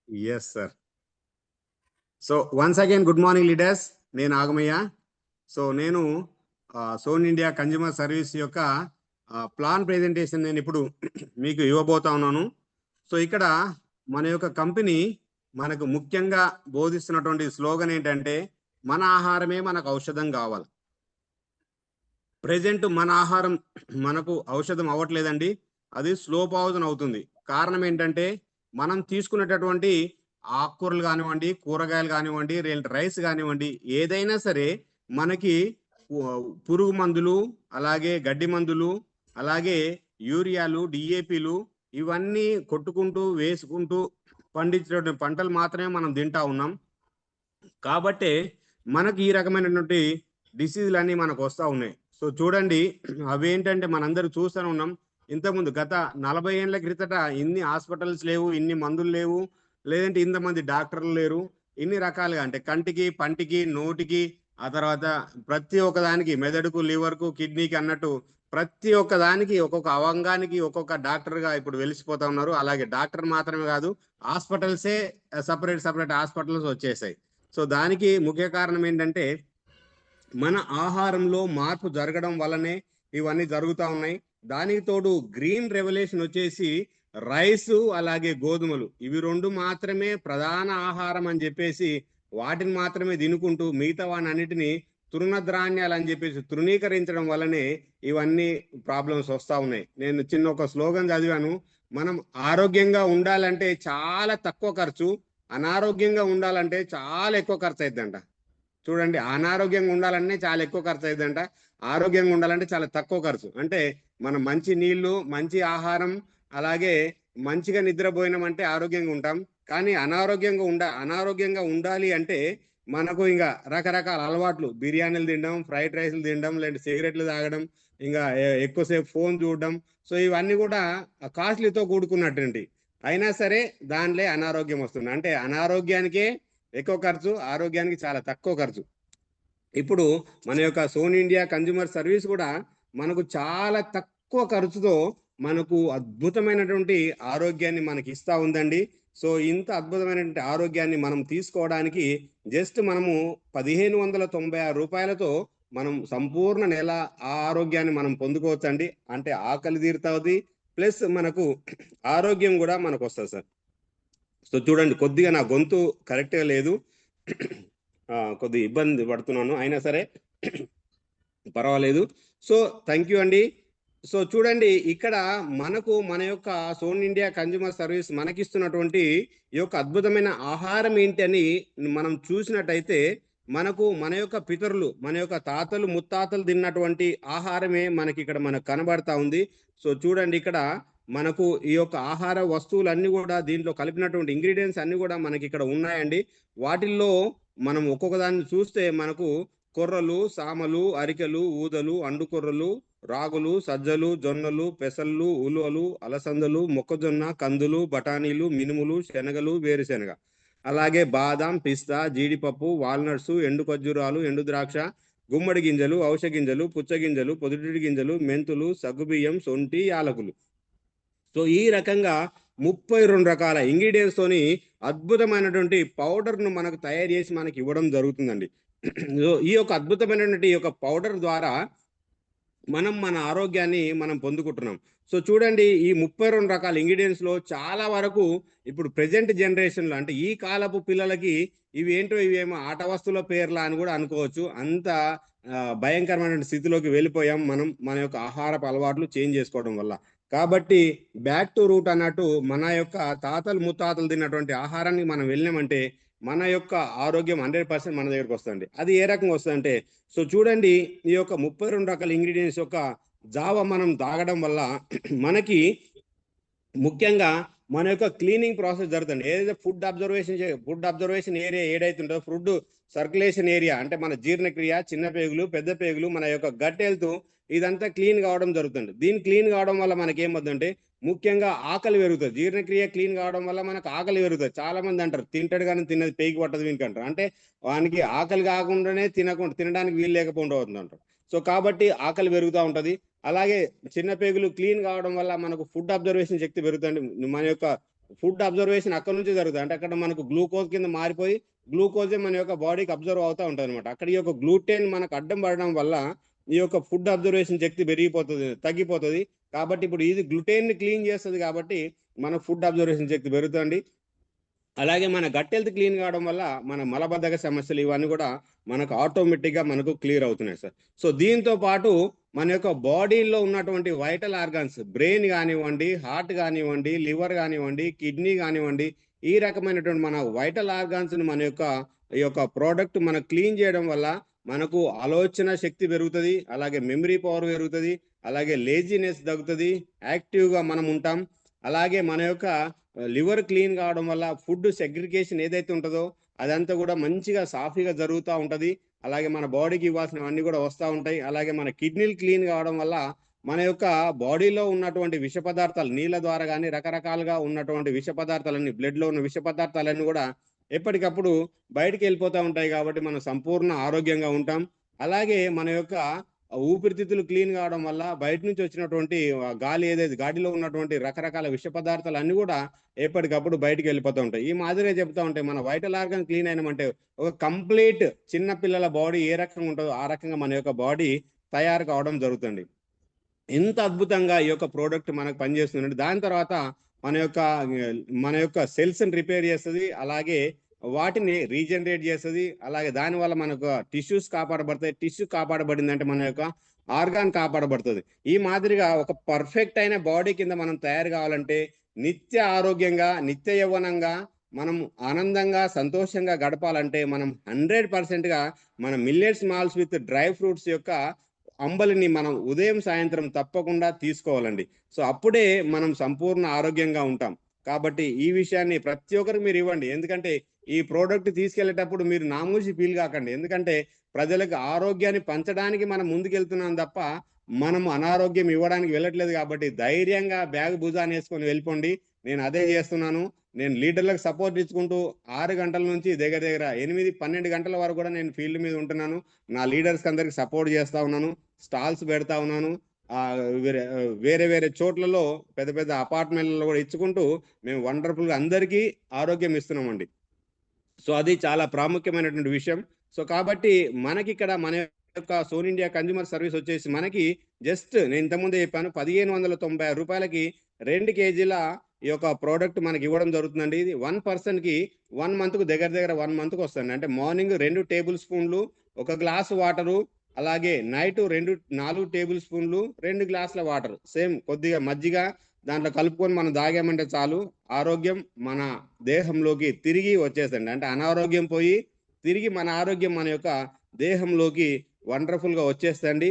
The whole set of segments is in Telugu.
Yes, sir. So once again, good morning, leaders. నేను ఆగమయ్య. సో నేను సోన్ ఇండియా కన్జ్యూమర్ సర్వీస్ యొక్క ప్లాన్ ప్రెజెంటేషన్ నేను ఇప్పుడు మీకు ఇవ్వబోతా ఉన్నాను. సో ఇక్కడ మన యొక్క కంపెనీ మనకు ముఖ్యంగా బోధిస్తున్నటువంటి స్లోగన్ ఏంటంటే, మన ఆహారమే మనకు ఔషధం కావాలి. ప్రెజెంట్ మన ఆహారం మనకు ఔషధం అవ్వట్లేదండి, అది స్లో పాయిజన్ అవుతుంది. కారణం ఏంటంటే, మనం తీసుకునేటటువంటి ఆకుకూరలు కానివ్వండి, కూరగాయలు కానివ్వండి, రైస్ కానివ్వండి, ఏదైనా సరే మనకి పురుగు మందులు, అలాగే గడ్డి మందులు, అలాగే యూరియాలు, డిఏపిలు ఇవన్నీ కొట్టుకుంటూ వేసుకుంటూ పండించేటువంటి పంటలు మాత్రమే మనం తింటా ఉన్నాం. కాబట్టి మనకి ఈ రకమైనటువంటి డిసీజులు అన్నీ మనకు వస్తూ ఉన్నాయి. సో చూడండి, అవేంటంటే మనందరూ చూస్తూనే ఉన్నాం. ఇంతకుముందు గత 40 ఏళ్ల క్రితట ఇన్ని హాస్పిటల్స్ లేవు, ఇన్ని మందులు లేవు, లేదంటే ఇంతమంది డాక్టర్లు లేరు. ఇన్ని రకాలుగా అంటే కంటికి, పంటికి, నోటికి, ఆ తర్వాత ప్రతి ఒక్క దానికి, మెదడుకు, లివర్కు, కిడ్నీకి అన్నట్టు ప్రతి ఒక్క దానికి, ఒక్కొక్క అవంగానికి ఒక్కొక్క డాక్టర్గా ఇప్పుడు వెలిసిపోతా ఉన్నారు. అలాగే డాక్టర్ మాత్రమే కాదు, హాస్పిటల్సే సపరేట్ హాస్పిటల్స్ వచ్చేసాయి. సో దానికి ముఖ్య కారణం ఏంటంటే, మన ఆహారంలో మార్పు జరగడం వల్లనే ఇవన్నీ జరుగుతూ ఉన్నాయి. దానికి తోడు గ్రీన్ రెవల్యూషన్ వచ్చేసి రైసు, అలాగే గోధుమలు, ఇవి రెండు మాత్రమే ప్రధాన ఆహారం అని చెప్పేసి వాటిని మాత్రమే తినుకుంటూ మిగతా వాని అన్నిటిని తృణధాన్యాలు అని చెప్పేసి తృణీకరించడం వల్లనే ఇవన్నీ ప్రాబ్లమ్స్ వస్తూ ఉన్నాయి. నేను చిన్న ఒక స్లోగన్ చదివాను, మనం ఆరోగ్యంగా ఉండాలంటే చాలా తక్కువ ఖర్చు, అనారోగ్యంగా ఉండాలంటే చాలా ఎక్కువ ఖర్చు అవుతుందంట. చూడండి, అనారోగ్యంగా ఉండాలంటే చాలా ఎక్కువ ఖర్చు అవుతుందంట, ఆరోగ్యంగా ఉండాలంటే చాలా తక్కువ ఖర్చు. అంటే మనం మంచి నీళ్లు, మంచి ఆహారం, అలాగే మంచిగా నిద్రపోయినామంటే ఆరోగ్యంగా ఉంటాం. కానీ అనారోగ్యంగా ఉండాలి అంటే మనకు ఇంకా రకరకాల అలవాట్లు, బిర్యానీలు తినడం, ఫ్రైడ్ రైస్లు తినడం, లేదంటే సిగరెట్లు తాగడం, ఇంకా ఎక్కువసేపు ఫోన్ చూడడం, సో ఇవన్నీ కూడా కాస్ట్లీతో కూడుకున్నటువంటి, అయినా సరే దానిలో అనారోగ్యం వస్తుంది. అంటే అనారోగ్యానికే ఎక్కువ ఖర్చు, ఆరోగ్యానికి చాలా తక్కువ ఖర్చు. ఇప్పుడు మన యొక్క సోన్ ఇండియా కన్జ్యూమర్ సర్వీస్ కూడా మనకు చాలా తక్కువ ఖర్చుతో మనకు అద్భుతమైనటువంటి ఆరోగ్యాన్ని మనకి ఇస్తా ఉందండి. సో ఇంత అద్భుతమైనటువంటి ఆరోగ్యాన్ని మనం తీసుకోవడానికి జస్ట్ మనము 1596 రూపాయలతో మనం సంపూర్ణ నెల ఆ ఆరోగ్యాన్ని మనం పొందుకోవచ్చండి. అంటే ఆకలి తీరుతుంది, ప్లస్ మనకు ఆరోగ్యం కూడా మనకు వస్తుంది సార్. సో చూడండి, కొద్దిగా నా గొంతు కరెక్ట్గా లేదు, కొద్దిగా ఇబ్బంది పడుతున్నాను, అయినా సరే పర్వాలేదు. సో థ్యాంక్ యూ అండి. సో చూడండి, ఇక్కడ మనకు మన యొక్క సోన్ ఇండియా కన్జ్యూమర్ సర్వీస్ మనకిస్తున్నటువంటి ఈ యొక్క అద్భుతమైన ఆహారం ఏంటి అని మనం చూసినట్టయితే, మనకు మన యొక్క పితరులు, మన యొక్క తాతలు ముత్తాతలు తిన్నటువంటి ఆహారమే మనకి ఇక్కడ మనకు కనబడతా ఉంది. సో చూడండి, ఇక్కడ మనకు ఈ యొక్క ఆహార వస్తువులన్నీ కూడా, దీంట్లో కలిపినటువంటి ఇంగ్రీడియంట్స్ అన్ని కూడా మనకి ఇక్కడ ఉన్నాయండి. వాటిల్లో మనం ఒక్కొక్క దాన్ని చూస్తే మనకు కొర్రలు, సామలు, అరికెలు, ఊదలు, అండుకొర్రలు, రాగులు, సజ్జలు, జొన్నలు, పెసళ్ళు, ఉలువలు, అలసందలు, మొక్కజొన్న, కందులు, బఠానీలు, మినుములు, శనగలు, వేరుశెనగ, అలాగే బాదాం, పిస్తా, జీడిపప్పు, వాల్నట్స్, ఎండు ఖర్జూరాలు, ఎండు ద్రాక్ష, గుమ్మడి గింజలు, ఔష గింజలు, పుచ్చగింజలు, పొద్దుటిడి గింజలు, మెంతులు, సగ్గుబియ్యం, సొంటి, యాలకులు. సో ఈ రకంగా 32 రకాల ఇంగ్రీడియంట్స్ తోని అద్భుతమైనటువంటి పౌడర్ను మనకు తయారు చేసి మనకి ఇవ్వడం జరుగుతుందండి. ఈ యొక్క అద్భుతమైనటువంటి ఈ యొక్క పౌడర్ ద్వారా మనం మన ఆరోగ్యాన్ని మనం పొందుకుంటున్నాం. సో చూడండి, ఈ 32 రకాల ఇంగ్రీడియంట్స్ లో చాలా వరకు ఇప్పుడు ప్రెజెంట్ జనరేషన్ లో, అంటే ఈ కాలపు పిల్లలకి ఇవి ఏంటో, ఇవేమో ఆట వస్తువుల పేర్లా అని కూడా అనుకోవచ్చు. అంత భయంకరమైన స్థితిలోకి వెళ్ళిపోయాం మనం, మన యొక్క ఆహారపు అలవాట్లు చేంజ్ చేసుకోవడం వల్ల. కాబట్టి బ్యాక్ టు రూట్ అన్నట్టు మన యొక్క తాతలు ముత్తాతలు తిన్నటువంటి ఆహారాన్ని మనం వెళ్ళినామంటే మన యొక్క ఆరోగ్యం 100% మన దగ్గరకు వస్తుంది. అది ఏ రకంగా వస్తుందంటే, సో చూడండి, ఈ యొక్క 32 రకాల ఇంగ్రీడియంట్స్ యొక్క జావ మనం తాగడం వల్ల మనకి ముఖ్యంగా మన యొక్క క్లీనింగ్ ప్రాసెస్ జరుగుతుంది. ఏదైతే ఫుడ్ అబ్జర్వేషన్ ఏరియా ఏదైతే ఉంటుందో, ఫుడ్ సర్క్యులేషన్ ఏరియా అంటే మన జీర్ణక్రియ, చిన్న పేగులు, పెద్ద పేగులు, మన యొక్క గట్ హెల్త్, ఇదంతా క్లీన్ కావడం జరుగుతుంది. దీని క్లీన్ కావడం వల్ల మనకి ఏమవుతుందంటే ముఖ్యంగా ఆకలి పెరుగుతుంది. జీర్ణక్రియ క్లీన్ కావడం వల్ల మనకు ఆకలి పెరుగుతుంది. చాలా మంది అంటారు తింటాడు కానీ తిన్నది పేగి పట్టదు వీనికి అంటారు. అంటే వానికి ఆకలి కాకుండానే తినడానికి వీలు లేకపోవడం అంటారు. సో కాబట్టి ఆకలి పెరుగుతూ ఉంటది. అలాగే చిన్న పేగులు క్లీన్ కావడం వల్ల మనకు ఫుడ్ అబ్జర్వేషన్ శక్తి పెరుగుతుంది. మన యొక్క ఫుడ్ అబ్జర్వేషన్ అక్కడ నుంచి జరుగుతుంది. అంటే అక్కడ మనకు గ్లూకోజ్ కింద మారిపోయి గ్లూకోజే మన యొక్క బాడీకి అబ్జర్వ్ అవుతూ ఉంటుంది అనమాట. అక్కడ ఈ యొక్క గ్లూటెన్ మనకు అడ్డం పడడం వల్ల ఈ యొక్క ఫుడ్ అబ్జర్వేషన్ శక్తి పెరిగిపోతుంది, తగ్గిపోతుంది. కాబట్టి ఇప్పుడు ఇది గ్లూటెన్ ని క్లీన్ చేస్తుంది కాబట్టి మన ఫుడ్ అబ్జర్వేషన్ శక్తి పెరుగుతుంది. అలాగే మన గట్ హెల్త్ క్లీన్ కావడం వల్ల మన మలబద్ధక సమస్యలు ఇవన్నీ కూడా మనకు ఆటోమేటిక్గా మనకు క్లియర్ అవుతున్నాయి సార్. సో దీంతో పాటు మన యొక్క బాడీలో ఉన్నటువంటి వైటల్ ఆర్గాన్స్, బ్రెయిన్ కానివ్వండి, హార్ట్ కానివ్వండి, లివర్ కానివ్వండి, కిడ్నీ కానివ్వండి, ఈ రకమైనటువంటి మన వైటల్ ఆర్గాన్స్ మన యొక్క ఈ యొక్క ప్రోడక్ట్ మనం క్లీన్ చేయడం వల్ల మనకు ఆలోచన శక్తి పెరుగుతుంది, అలాగే మెమరీ పవర్ పెరుగుతుంది, అలాగే లేజినెస్ తగ్గుతుంది, యాక్టివ్గా మనం ఉంటాం. అలాగే మన యొక్క లివర్ క్లీన్ కావడం వల్ల ఫుడ్ సెగ్రిగేషన్ ఏదైతే ఉంటుందో అదంతా కూడా మంచిగా సాఫీగా జరుగుతూ ఉంటుంది. అలాగే మన బాడీకి ఇవ్వాల్సినవన్నీ కూడా వస్తూ ఉంటాయి. అలాగే మన కిడ్నీలు క్లీన్ కావడం వల్ల మన యొక్క బాడీలో ఉన్నటువంటి విష పదార్థాలు నీళ్ళ ద్వారా కానీ రకరకాలుగా ఉన్నటువంటి విష పదార్థాలన్నీ, బ్లడ్లో ఉన్న విష పదార్థాలన్నీ కూడా ఎప్పటికప్పుడు బయటికి వెళ్ళిపోతూ ఉంటాయి. కాబట్టి మనం సంపూర్ణ ఆరోగ్యంగా ఉంటాం. అలాగే మన యొక్క ఊపిరితిత్తులు క్లీన్ కావడం వల్ల బయట నుంచి వచ్చినటువంటి గాలి ఏదైతే గాడిలో ఉన్నటువంటి రకరకాల విష పదార్థాలు అన్ని కూడా ఎప్పటికప్పుడు బయటికి వెళ్ళిపోతూ ఉంటాయి. ఈ మాదిరిగా చెప్తా ఉంటాయి మన వైటల్ ఆర్గన్ క్లీన్ అయినామంటే ఒక కంప్లీట్ చిన్న పిల్లల బాడీ ఏ రకంగా ఉంటుందో ఆ రకంగా మన యొక్క బాడీ తయారు కావడం జరుగుతుంది. ఎంత అద్భుతంగా ఈ యొక్క ప్రోడక్ట్ మనకు పనిచేస్తుందండి. దాని తర్వాత మన యొక్క సెల్స్ ని రిపేర్ చేస్తుంది, అలాగే వాటిని రీజనరేట్ చేస్తుంది. అలాగే దానివల్ల మనకు టిష్యూస్ కాపాడబడతాయి. టిష్యూ కాపాడబడిందంటే మన యొక్క ఆర్గాన్ కాపాడబడుతుంది. ఈ మాదిరిగా ఒక పర్ఫెక్ట్ అయిన బాడీ కింద మనం తయారు కావాలంటే నిత్య ఆరోగ్యంగా, నిత్య యవ్వనంగా, మనం ఆనందంగా సంతోషంగా గడపాలంటే మనం 100%గా మన millets malls with dry fruits యొక్క అంబలిని మనం ఉదయం సాయంత్రం తప్పకుండా తీసుకోవాలండి. సో అప్పుడే మనం సంపూర్ణ ఆరోగ్యంగా ఉంటాం. కాబట్టి ఈ విషయాన్ని ప్రతి ఒక్కరికి మీరు ఇవ్వండి. ఎందుకంటే ఈ ప్రోడక్ట్ తీసుకెళ్లేటప్పుడు మీరు నామూషి ఫీల్ కాకండి. ఎందుకంటే ప్రజలకు ఆరోగ్యాన్ని పంచడానికి మనం ముందుకెళ్తున్నాం తప్ప మనం అనారోగ్యం ఇవ్వడానికి వెళ్ళట్లేదు. కాబట్టి ధైర్యంగా బ్యాగ్ భుజాన్ని వేసుకొని వెళ్ళిపోండి. నేను అదే చేస్తున్నాను. నేను లీడర్లకు సపోర్ట్ ఇచ్చుకుంటూ 6 గంటల నుంచి దగ్గర దగ్గర 8-12 గంటల వరకు కూడా నేను ఫీల్డ్ మీద ఉంటున్నాను. నా లీడర్స్ అందరికి సపోర్ట్ చేస్తా ఉన్నాను. స్టాల్స్ పెడతా ఉన్నాను. వేరే వేరే చోట్లలో పెద్ద పెద్ద అపార్ట్మెంట్లలో కూడా ఇచ్చుకుంటూ మేము వండర్ఫుల్గా అందరికీ ఆరోగ్యం ఇస్తున్నామండి. సో అది చాలా ప్రాముఖ్యమైనటువంటి విషయం. సో కాబట్టి మనకి ఇక్కడ మన యొక్క సోన్ ఇండియా కన్జ్యూమర్ సర్వీస్ వచ్చేసి మనకి జస్ట్ నేను ఇంతకుముందే చెప్పాను 1596 రూపాయలకి 2 కేజీల ఈ యొక్క ప్రోడక్ట్ మనకి ఇవ్వడం జరుగుతుందండి. ఇది 1 పర్సన్కి 1 మంత్కు దగ్గర దగ్గర 1 మంత్కు వస్తుంది. అంటే మార్నింగ్ 2 టేబుల్ స్పూన్లు, 1 గ్లాసు వాటరు, అలాగే నైట్ 4 టేబుల్ స్పూన్లు, 2 గ్లాసుల వాటర్, సేమ్ కొద్దిగా మజ్జిగ దాంట్లో కలుపుకొని మనం తాగామంటే చాలు ఆరోగ్యం మన దేహంలోకి తిరిగి వచ్చేసండి. అంటే అనారోగ్యం పోయి తిరిగి మన ఆరోగ్యం మన యొక్క దేహంలోకి వండర్ఫుల్గా వచ్చేస్తండి.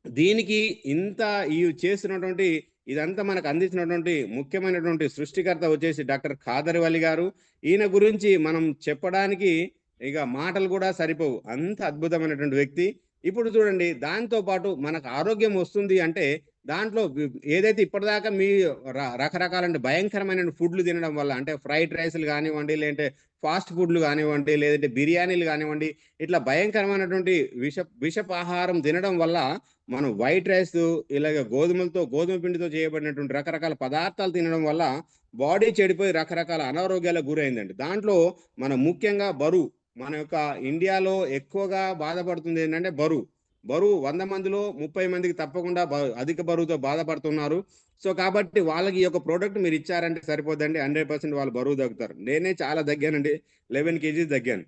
దీనికి ఇంత ఈ చేసినటువంటి ఇదంతా మనకు అందించినటువంటి ముఖ్యమైనటువంటి సృష్టికర్త వచ్చేసి డాక్టర్ ఖాదర్ వలి గారు. ఈయన గురించి మనం చెప్పడానికి ఇక మాటలు కూడా సరిపోవు, అంత అద్భుతమైనటువంటి వ్యక్తి. ఇప్పుడు చూడండి, దాంతో పాటు మనకు ఆరోగ్యం వస్తుంది అంటే దాంట్లో ఏదైతే ఇప్పటిదాకా మీ రకరకాల భయంకరమైన ఫుడ్లు తినడం వల్ల, అంటే ఫ్రైడ్ రైస్లు కానివ్వండి, లేదంటే ఫాస్ట్ ఫుడ్లు కానివ్వండి, లేదంటే బిర్యానీలు కానివ్వండి, ఇట్లా భయంకరమైనటువంటి విషపాహారం తినడం వల్ల మనం వైట్ రైస్, ఇలాగ గోధుమ పిండితో చేయబడినటువంటి రకరకాల పదార్థాలు తినడం వల్ల బాడీ చెడిపోయి రకరకాల అనారోగ్యాలకు గురైందండి. దాంట్లో మనం ముఖ్యంగా బరువు, మన యొక్క ఇండియాలో ఎక్కువగా బాధపడుతుంది ఏంటంటే బరువు. 100 మందిలో 30 మందికి తప్పకుండా అధిక బరువుతో బాధపడుతున్నారు. సో కాబట్టి వాళ్ళకి ఈ యొక్క ప్రోడక్ట్ మీరు ఇచ్చారంటే సరిపోదండి, 100% వాళ్ళు బరువు తగ్గుతారు. నేనే చాలా తగ్గానండి, 11 కేజీస్ తగ్గాను.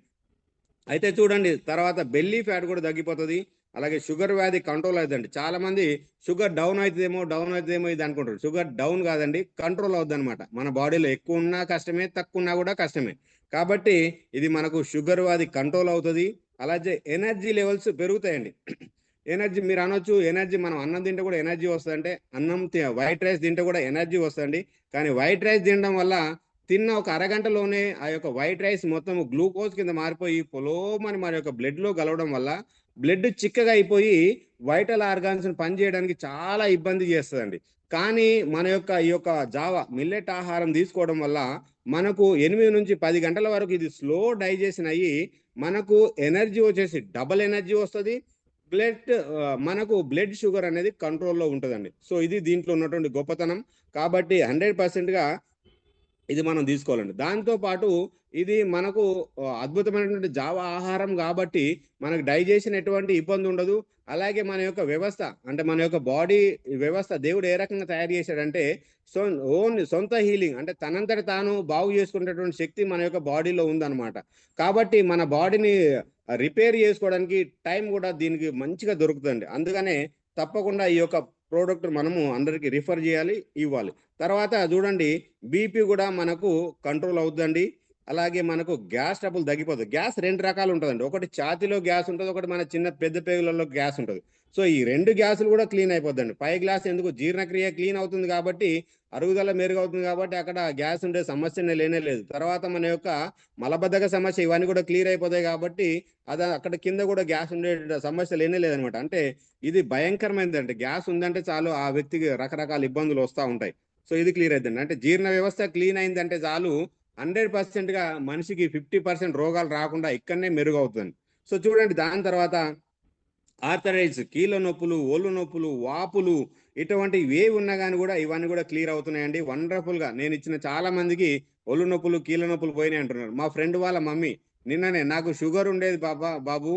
అయితే చూడండి, తర్వాత బెల్లీ ఫ్యాట్ కూడా తగ్గిపోతుంది. అలాగే షుగర్ వ్యాధి కంట్రోల్ అవుతుందండి. చాలా మంది షుగర్ డౌన్ అవుతుందేమో ఇది అనుకుంటారు. షుగర్ డౌన్ కాదండి, కంట్రోల్ అవుతుంది అనమాట. మన బాడీలో ఎక్కువ ఉన్నా కష్టమే, తక్కువ ఉన్నా కూడా కష్టమే. కాబట్టి ఇది మనకు షుగర్ వ్యాధి కంట్రోల్ అవుతుంది. అలాగే ఎనర్జీ లెవెల్స్ పెరుగుతాయండి. ఎనర్జీ మీరు అనొచ్చు, ఎనర్జీ మనం అన్నం తింటే కూడా ఎనర్జీ వస్తుంది అంటే, వైట్ రైస్ తింటే కూడా ఎనర్జీ వస్తుంది. కానీ వైట్ రైస్ తినడం వల్ల తిన్న ఒక అరగంటలోనే ఆ యొక్క వైట్ రైస్ మొత్తం గ్లూకోజ్ కింద మారిపోయి పొలోమని మన యొక్క బ్లడ్లో కలవడం వల్ల బ్లడ్ చిక్కగా అయిపోయి వైటల్ ఆర్గాన్స్ పనిచేయడానికి చాలా ఇబ్బంది చేస్తుందండి. కానీ మన యొక్క ఈ యొక్క మిల్లెట్ ఆహారం తీసుకోవడం వల్ల మనకు 8-10 గంటల వరకు ఇది స్లో డైజెషన్ అయ్యి మనకు ఎనర్జీ వచ్చేసి డబల్ ఎనర్జీ వస్తుంది. మనకు బ్లడ్ షుగర్ అనేది కంట్రోల్లో ఉంటుందండి. సో ఇది దీంట్లో ఉన్నటువంటి గొప్పతనం. కాబట్టి 100%గా ఇది మనం తీసుకోవాలండి. దాంతో పాటు ఇది మనకు అద్భుతమైనటువంటి జావా ఆహారం కాబట్టి మనకు డైజెషన్ ఎటువంటి ఇబ్బంది ఉండదు. అలాగే మన యొక్క వ్యవస్థ అంటే మన యొక్క బాడీ వ్యవస్థ దేవుడు ఏ రకంగా తయారు చేశాడంటే సో ఓన్ సొంత హీలింగ్ అంటే తనంతట తాను బాగు చేసుకునేటటువంటి శక్తి మన యొక్క బాడీలో ఉందన్నమాట. కాబట్టి మన బాడీని రిపేర్ చేసుకోవడానికి టైం కూడా దీనికి మంచిగా దొరుకుతుంది. అందుకనే తప్పకుండా ఈ యొక్క ప్రోడక్ట్ మనము అందరికి రిఫర్ చేయాలి, ఇవ్వాలి. తర్వాత చూడండి బీపీ కూడా మనకు కంట్రోల్ అవుతుందండి. అలాగే మనకు గ్యాస్ ట్రబుల్ తగ్గిపోతుంది. గ్యాస్ 2 రకాలు ఉంటుందండి. ఒకటి ఛాతీలో గ్యాస్ ఉంటుంది, ఒకటి మన చిన్న పెద్ద పేగులలో గ్యాస్ ఉంటుంది. సో ఈ 2 గ్యాసులు కూడా క్లీన్ అయిపోద్దండి. పై గ్లాస్ ఎందుకు జీర్ణక్రియ క్లీన్ అవుతుంది కాబట్టి అరుగుదల మెరుగవుతుంది కాబట్టి అక్కడ గ్యాస్ ఉండే సమస్యనే లేనే లేదు. తర్వాత మన యొక్క మలబద్ధక సమస్య ఇవన్నీ కూడా క్లియర్ అయిపోతాయి కాబట్టి అది అక్కడ కింద కూడా గ్యాస్ ఉండే సమస్య లేనే లేదనమాట. అంటే ఇది భయంకరమైనది. అంటే గ్యాస్ ఉందంటే చాలు ఆ వ్యక్తికి రకరకాల ఇబ్బందులు వస్తూ ఉంటాయి. సో ఇది క్లియర్ అవుతుంది. అంటే జీర్ణ వ్యవస్థ క్లీన్ అయిందంటే చాలు 100%గా మనిషికి 50% రోగాలు రాకుండా ఇక్కడనే మెరుగవుతుంది. సో చూడండి దాని తర్వాత ఆర్థరైటిస్, కీళ్ళ నొప్పులు, ఒళ్ళు నొప్పులు, వాపులు ఇటువంటివి ఏవి ఉన్నా కానీ కూడా ఇవన్నీ కూడా క్లియర్ అవుతున్నాయండి. వండర్ఫుల్గా నేను ఇచ్చిన చాలా మందికి ఒళ్ళు నొప్పులు, కీళ్ళ నొప్పులు పోయినాయి అంటున్నారు. మా ఫ్రెండ్ వాళ్ళ మమ్మీ నిన్ననే నాకు షుగర్ ఉండేది బాబు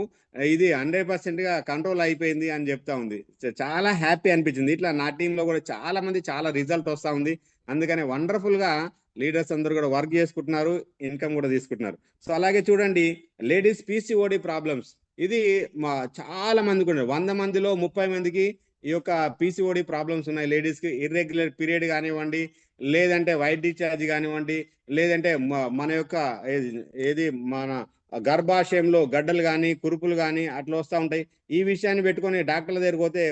ఇది 100%గా కంట్రోల్ అయిపోయింది అని చెప్తా ఉంది. చాలా హ్యాపీ అనిపించింది. ఇట్లా నా టీంలో కూడా చాలా మంది చాలా రిజల్ట్ వస్తూ ఉంది. అందుకనే వండర్ఫుల్గా లీడర్స్ అందరూ కూడా వర్క్ చేసుకుంటున్నారు, ఇన్కమ్ కూడా తీసుకుంటున్నారు. సో అలాగే చూడండి లేడీస్ పీసీఓడి ప్రాబ్లమ్స్ ఇది చాలా మందికి ఉన్నాయి. 100 మందిలో 30 మందికి ఈ యొక్క పీసీఓడి ప్రాబ్లమ్స్ ఉన్నాయి. లేడీస్కి ఇర్రెగ్యులర్ పీరియడ్ కానివ్వండి, లేదంటే వైట్ డిశ్చార్జ్ కానివ్వండి, లేదంటే మన యొక్క ఏది మన గర్భాశయంలో గడ్డలు కానీ కురుపులు కానీ అట్లా వస్తూ ఉంటాయి. ఈ విషయాన్ని పెట్టుకొని డాక్టర్ల దగ్గరికి పోతే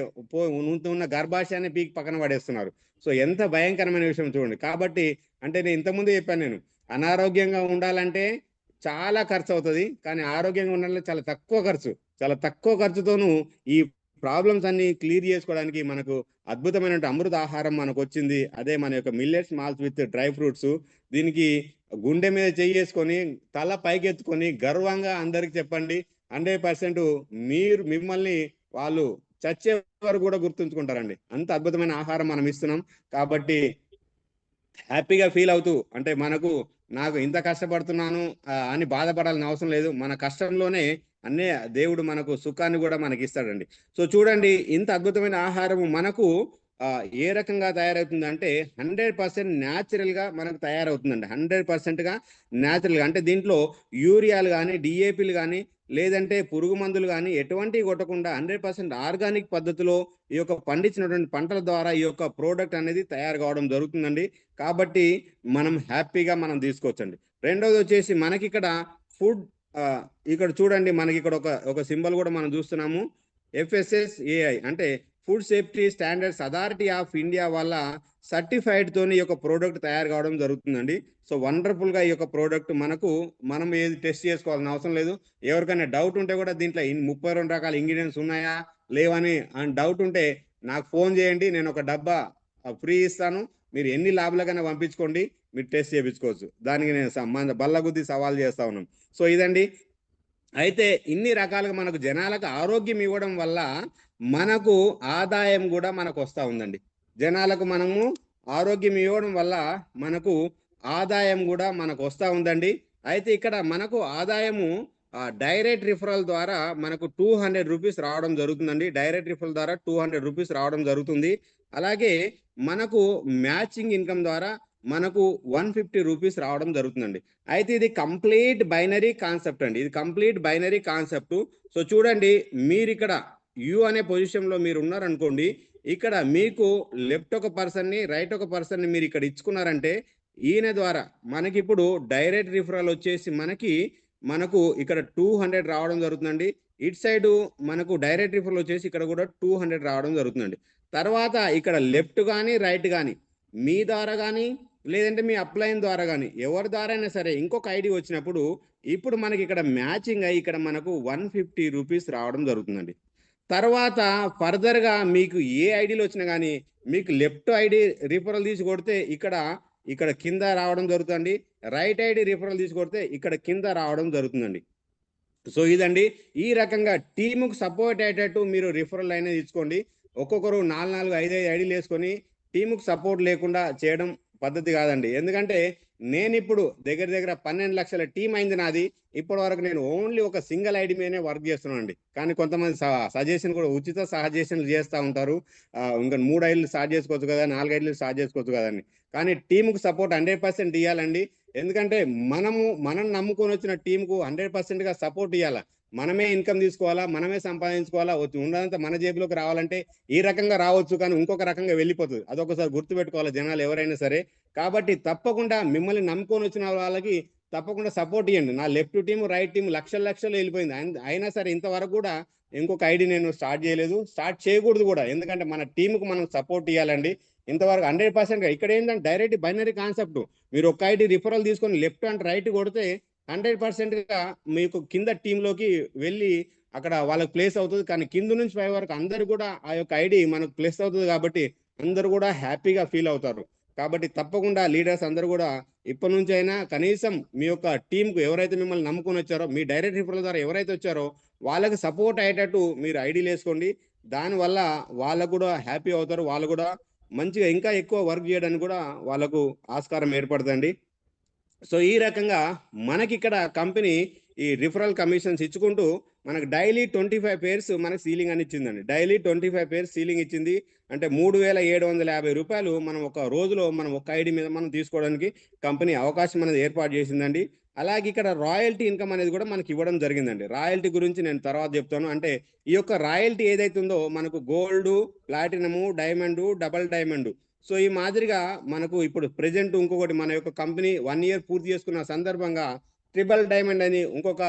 ఉన్న గర్భాశయాన్ని పీకి పక్కన పడేస్తున్నారు. సో ఎంత భయంకరమైన విషయం చూడండి. కాబట్టి అంటే నేను ఇంతకుముందు చెప్పాను, నేను అనారోగ్యంగా ఉండాలంటే చాలా ఖర్చు అవుతుంది, కానీ ఆరోగ్యంగా ఉండాలంటే చాలా తక్కువ ఖర్చుతోనూ ఈ ప్రాబ్లమ్స్ అన్ని క్లియర్ చేసుకోవడానికి మనకు అద్భుతమైన అమృత ఆహారం మనకు వచ్చింది. అదే మన యొక్క millets malls with dry fruits. దీనికి గుండె మీద చేసుకొని తల పైకెత్తుకొని గర్వంగా అందరికి చెప్పండి. 100% మిమ్మల్ని వాళ్ళు చచ్చే వరకు కూడా గుర్తుంచుకుంటారండి. అంత అద్భుతమైన ఆహారం మనం ఇస్తున్నాం. కాబట్టి హ్యాపీగా ఫీల్ అవుతూ అంటే నాకు ఇంత కష్టపడుతున్నాను అని బాధపడాల్సిన అవసరం లేదు. మన కష్టంలోనే అన్నే దేవుడు మనకు సుఖాన్ని కూడా మనకి ఇస్తాడండి. సో చూడండి ఇంత అద్భుతమైన ఆహారము మనకు ఏ రకంగా తయారవుతుందంటే 100% న్యాచురల్గా మనకు తయారవుతుందండి. 100%గా న్యాచురల్గా. అంటే దీంట్లో యూరియాలు కానీ డిఏపీలు కానీ లేదంటే పురుగు మందులు కానీ ఎటువంటివి కొట్టకుండా 100% ఆర్గానిక్ పద్ధతిలో ఈ యొక్క పండించినటువంటి పంటల ద్వారా ఈ యొక్క ప్రోడక్ట్ అనేది తయారు కావడం జరుగుతుందండి. కాబట్టి మనం హ్యాపీగా మనం తీసుకోవచ్చండి. రెండోది వచ్చేసి మనకి ఇక్కడ ఫుడ్ ఇక్కడ చూడండి మనకి ఇక్కడ ఒక సింబల్ కూడా మనం చూస్తున్నాము. FSSAI అంటే food safety standards authority of India వల్ల సర్టిఫైడ్ తోని ఈ యొక్క ప్రోడక్ట్ తయారు కావడం జరుగుతుందండి. సో వండర్ఫుల్ గా ఈ యొక్క ప్రోడక్ట్ మనం ఏది టెస్ట్ చేసుకోవాల్సిన అవసరం లేదు. ఎవరికైనా డౌట్ ఉంటే కూడా దీంట్లో 32 రకాల ఇంగ్రీడియంట్స్ ఉన్నాయా లేవని డౌట్ ఉంటే నాకు ఫోన్ చేయండి. నేను ఒక డబ్బా ఫ్రీ ఇస్తాను. మీరు ఎన్ని ల్యాబ్లకైనా పంపించుకోండి, మీరు టెస్ట్ చేయించుకోవచ్చు. దానికి నేను బల్లగుద్ది సవాల్ చేస్తా ఉన్నాను. సో ఇదండి. అయితే ఇన్ని రకాలుగా మనకు జనాలకు ఆరోగ్యం ఇవ్వడం వల్ల మనకు ఆదాయం కూడా మనకు వస్తూ ఉందండి. జనాలకు మనము ఆరోగ్యం ఇవ్వడం వల్ల మనకు ఆదాయం కూడా మనకు వస్తూ ఉందండి. అయితే ఇక్కడ మనకు ఆదాయము డైరెక్ట్ రిఫరల్ ద్వారా మనకు 200 రూపీస్ రావడం జరుగుతుందండి. డైరెక్ట్ రిఫరల్ ద్వారా 200 రూపీస్ రావడం జరుగుతుంది. అలాగే మనకు మ్యాచింగ్ ఇన్కమ్ ద్వారా మనకు 150 రూపీస్ రావడం జరుగుతుందండి. అయితే ఇది కంప్లీట్ బైనరీ కాన్సెప్ట్ అండి. ఇది కంప్లీట్ బైనరీ కాన్సెప్ట్. సో చూడండి మీరు ఇక్కడ యు అనే పొజిషన్లో మీరు ఉన్నారనుకోండి, ఇక్కడ మీకు లెఫ్ట్ ఒక పర్సన్ని రైట్ ఒక పర్సన్ని మీరు ఇక్కడ ఇచ్చుకున్నారంటే ఈయన ద్వారా మనకి ఇప్పుడు డైరెక్ట్ రిఫరల్ వచ్చేసి మనకు ఇక్కడ 200 రావడం జరుగుతుందండి. ఇటు సైడ్ మనకు డైరెక్ట్ రిఫరల్ వచ్చేసి ఇక్కడ కూడా 200 రావడం జరుగుతుందండి. తర్వాత ఇక్కడ లెఫ్ట్ కానీ రైట్ కానీ మీ ద్వారా కానీ లేదంటే మీ అప్లైన్ ద్వారా కానీ ఎవరి ద్వారా అయినా సరే ఇంకొక ఐడి వచ్చినప్పుడు ఇప్పుడు మనకి ఇక్కడ మ్యాచింగ్ అయ్యి ఇక్కడ మనకు 150 రూపీస్ రావడం జరుగుతుందండి. తర్వాత ఫర్దర్గా మీకు ఏ ఐడీలు వచ్చినా కానీ మీకు లెఫ్ట్ ఐడి రిఫరల్ తీసి కొడితే ఇక్కడ కింద రావడం జరుగుతుంది. రైట్ ఐడి రిఫరల్ తీసి కొడితే ఇక్కడ కింద రావడం జరుగుతుందండి. సో ఇదండి. ఈ రకంగా టీముకు సపోర్ట్ అయ్యేటట్టు మీరు రిఫరల్ అనేది ఇచ్చుకోండి. ఒక్కొక్కరు 4, 5 ఐడీలు వేసుకొని టీముకు సపోర్ట్ లేకుండా చేయడం పద్ధతి కాదండి. ఎందుకంటే నేను ఇప్పుడు దగ్గర 12 లక్షల టీం అయింది నాది. ఇప్పటి వరకు నేను ఓన్లీ ఒక సింగిల్ ఐడి మీదనే వర్క్ చేస్తున్నానండి. కానీ కొంతమంది సజెషన్ కూడా ఉచిత సజెషన్లు చేస్తూ ఉంటారు. ఇంకా 3 ఐడీలు స్టార్ట్ చేసుకోవచ్చు కదా, 4 ఐడీలు స్టార్ట్ చేసుకోవచ్చు కదా అని. కానీ టీంకు సపోర్ట్ 100% ఇవ్వాలండి. ఎందుకంటే మనం నమ్ముకొని వచ్చిన టీంకు 100%గా సపోర్ట్ ఇవ్వాలా. మనమే ఇన్కమ్ తీసుకోవాలా, మనమే సంపాదించుకోవాలా. ఉన్నదంతా మన జేబులోకి రావాలంటే ఈ రకంగా రావచ్చు, కానీ ఇంకొక రకంగా వెళ్ళిపోతుంది. అదొకసారి గుర్తుపెట్టుకోవాలి జనాలు ఎవరైనా సరే. కాబట్టి తప్పకుండా మిమ్మల్ని నమ్ముకొని వచ్చిన వాళ్ళకి తప్పకుండా సపోర్ట్ ఇవ్వండి. నా లెఫ్ట్ టీం, రైట్ టీం లక్షలు వెళ్ళిపోయింది. అయినా సరే ఇంతవరకు కూడా ఇంకొక ఐడి నేను స్టార్ట్ చేయలేదు, స్టార్ట్ చేయకూడదు కూడా. ఎందుకంటే మన టీంకు మనం సపోర్ట్ ఇవ్వాలండి. ఇంతవరకు 100% ఇక్కడ ఏంటంటే డైరెక్ట్ బైనరీ కాన్సెప్ట్. మీరు ఒక ఐడి రిఫరల్ తీసుకొని లెఫ్ట్ అండ్ రైట్ కొడితే 100%గా మీకు కింద టీంలోకి వెళ్ళి అక్కడ వాళ్ళకి ప్లేస్ అవుతుంది. కానీ కింద నుంచి పై వరకు అందరు కూడా ఆ యొక్క ఐడి మనకు ప్లేస్ అవుతుంది. కాబట్టి అందరూ కూడా హ్యాపీగా ఫీల్ అవుతారు. కాబట్టి తప్పకుండా లీడర్స్ అందరూ కూడా ఇప్పటి నుంచి అయినా కనీసం మీ యొక్క టీంకు ఎవరైతే మిమ్మల్ని నమ్ముకొని వచ్చారో, మీ డైరెక్ట్ రిఫరల్ ద్వారా ఎవరైతే వచ్చారో వాళ్ళకి సపోర్ట్ అయ్యేటట్టు మీరు ఐడీలు వేసుకోండి. దానివల్ల వాళ్ళకు కూడా హ్యాపీ అవుతారు. వాళ్ళు కూడా మంచిగా ఇంకా ఎక్కువ వర్క్ చేయడానికి కూడా వాళ్ళకు ఆస్కారం ఏర్పడుతుంది. సో ఈ రకంగా మనకి ఇక్కడ కంపెనీ ఈ రిఫరల్ కమిషన్స్ ఇచ్చుకుంటూ మనకు డైలీ 25 పేర్స్ మనకు సీలింగ్ అని ఇచ్చిందండి. డైలీ 25 పేర్స్ సీలింగ్ ఇచ్చింది. అంటే 3750 రూపాయలు మనం ఒక రోజులో మనం ఒక ఐడి మీద మనం తీసుకోవడానికి కంపెనీ అవకాశం అనేది ఏర్పాటు చేసిందండి. అలాగే ఇక్కడ రాయల్టీ ఇన్కమ్ అనేది కూడా మనకి ఇవ్వడం జరిగిందండి. రాయల్టీ గురించి నేను తర్వాత చెప్తాను. అంటే ఈ యొక్క రాయల్టీ ఏదైతే ఉందో మనకు gold, platinum, diamond, double diamond. So ఈ మాదిరిగా మనకు ఇప్పుడు ప్రెజెంట్ ఇంకొకటి మన యొక్క కంపెనీ 1 ఇయర్ పూర్తి చేసుకున్న సందర్భంగా ట్రిపుల్ డైమండ్ అని ఇంకొక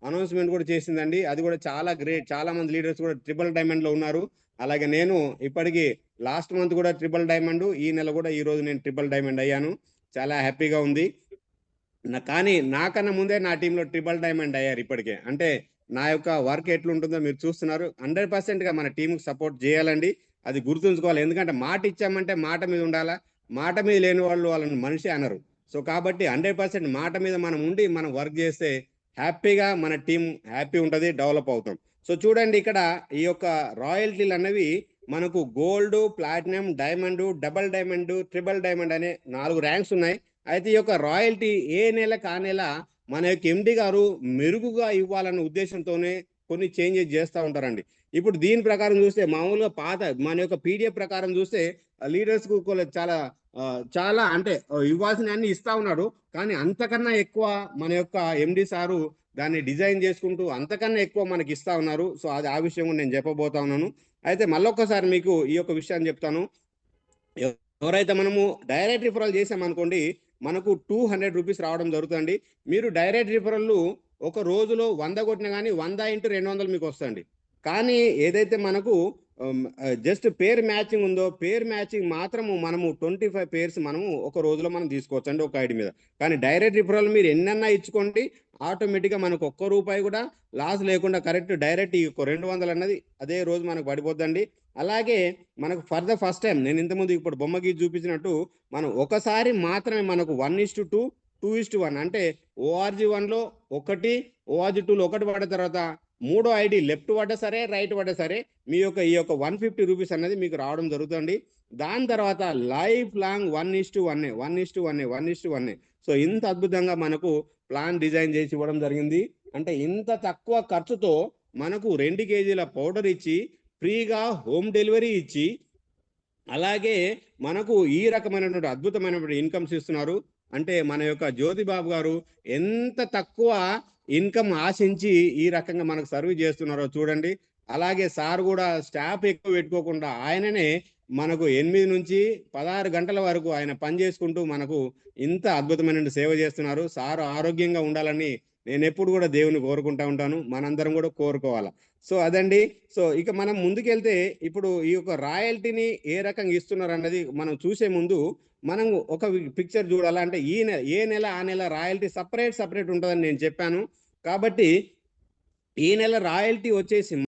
అనౌన్స్మెంట్ కూడా చేసిందండి. అది కూడా చాలా గ్రేట్. చాలా మంది లీడర్స్ కూడా ట్రిపుల్ డైమండ్ లో ఉన్నారు. అలాగే నేను ఇప్పటికి లాస్ట్ మంత్ కూడా ట్రిపుల్ డైమండ్, ఈ నెల కూడా ఈ రోజు నేను ట్రిపుల్ డైమండ్ అయ్యాను. చాలా హ్యాపీగా ఉంది. కానీ నాకన్నా ముందే నా టీంలో ట్రిపుల్ డైమండ్ అయ్యారు ఇప్పటికే. అంటే నా యొక్క వర్క్ ఎట్లుంటుందో మీరు చూస్తున్నారు. 100%గా మన టీంకి సపోర్ట్ చేయాలండి. అది గుర్తుంచుకోవాలి. ఎందుకంటే మాట ఇచ్చామంటే మాట మీద ఉండాలా. మాట మీద లేని వాళ్ళు వాళ్ళని మనిషి అనరు. సో కాబట్టి 100% మాట మీద మనం ఉండి మనం వర్క్ చేస్తే హ్యాపీగా మన టీం హ్యాపీ ఉంటుంది, డెవలప్ అవుతాం. సో చూడండి ఇక్కడ ఈ యొక్క రాయల్టీలు అన్నవి మనకు gold, platinum, diamond, double diamond, triple diamond అనే 4 ర్యాంక్స్ ఉన్నాయి. అయితే ఈ యొక్క రాయల్టీ ఏ నెలకు ఆ నెల మన యొక్క ఎండి గారు మెరుగుగా ఇవ్వాలన్న ఉద్దేశంతోనే కొన్ని చేంజెస్ చేస్తూ ఉంటారండి. ఇప్పుడు దీని ప్రకారం చూస్తే మామూలుగా పాత మన యొక్క పీడిఎఫ్ ప్రకారం చూస్తే లీడర్స్ కు చాలా అంటే ఇవ్వాల్సిన అన్ని ఇస్తా ఉన్నాడు. కానీ అంతకన్నా ఎక్కువ మన యొక్క ఎండి సారు దాన్ని డిజైన్ చేసుకుంటూ అంతకన్నా ఎక్కువ మనకి ఇస్తా ఉన్నారు. సో అది ఆ విషయం కూడా నేను చెప్పబోతా ఉన్నాను. అయితే మళ్ళొక్కసారి మీకు ఈ యొక్క విషయాన్ని చెప్తాను. ఎవరైతే మనము డైరెక్ట్ రిఫరల్ చేసామనుకోండి మనకు 200 రూపీస్ రావడం జరుగుతుంది. మీరు డైరెక్ట్ రిఫరల్ ఒక రోజులో 100 కొట్టినా కానీ 100 × 200 మీకు వస్తుంది. కానీ ఏదైతే మనకు జస్ట్ పేర్ మ్యాచింగ్ ఉందో పేర్ మ్యాచింగ్ మాత్రము మనము 25 పేర్స్ మనము ఒక రోజులో మనం తీసుకోవచ్చు అండి ఒక ఐడి మీద. కానీ డైరెక్ట్ రిఫరల్ మీరు ఎన్నన్నా ఇచ్చుకోండి, ఆటోమేటిక్గా మనకు ₹1 కూడా లాస్ లేకుండా కరెక్ట్ డైరెక్ట్ ఈ 200 అన్నది అదే రోజు మనకు పడిపోద్దండి. అలాగే మనకు ఫర్ ద ఫస్ట్ టైం నేను ఇంతకుముందు ఇప్పుడు బొమ్మకి చూపించినట్టు మనం ఒకసారి మాత్రమే మనకు 1:2, 2:1 అంటే ORG1లో 1, ORG2లో 1 పడ్డ తర్వాత మూడో ఐడి లెఫ్ట్ పడ్డా సరే రైట్ పడ్డా సరే మీ యొక్క ఈ యొక్క 150 రూపీస్ అనేది మీకు రావడం జరుగుతుంది. దాని తర్వాత లైఫ్ లాంగ్ 1:1. సో ఇంత అద్భుతంగా మనకు ప్లాన్ డిజైన్ చేసి ఇవ్వడం జరిగింది. అంటే ఇంత తక్కువ ఖర్చుతో మనకు 2 కేజీల పౌడర్ ఇచ్చి ఫ్రీగా హోమ్ డెలివరీ ఇచ్చి అలాగే మనకు ఈ రకమైనటువంటి అద్భుతమైనటువంటి ఇన్కమ్స్ ఇస్తున్నారు. అంటే మన యొక్క జ్యోతిబాబు గారు ఎంత తక్కువ ఇన్కమ్ ఆశించి ఈ రకంగా మనకు సర్వీస్ చేస్తున్నారో చూడండి. అలాగే సార్ కూడా స్టాఫ్ ఎక్కువ పెట్టుకోకుండా ఆయననే మనకు 8 నుంచి 16 గంటల వరకు ఆయన పని చేసుకుంటూ మనకు ఇంత అద్భుతమైన సేవ చేస్తున్నారు. సార్ ఆరోగ్యంగా ఉండాలని నేను ఎప్పుడు కూడా దేవుని కోరుకుంటా ఉంటాను. మనందరం కూడా కోరుకోవాలి. సో అదండి. సో ఇక మనం ముందుకెళ్తే ఇప్పుడు ఈ యొక్క రాయల్టీని ఏ రకంగా ఇస్తున్నారు అన్నది మనం చూసే ముందు మనం ఒక పిక్చర్ చూడాలా. అంటే ఏ నెల ఆ నెల రాయల్టీ సపరేట్ ఉంటుందని నేను చెప్పాను. కాబట్టి ఈ నెల రాయల్టీ వచ్చేసి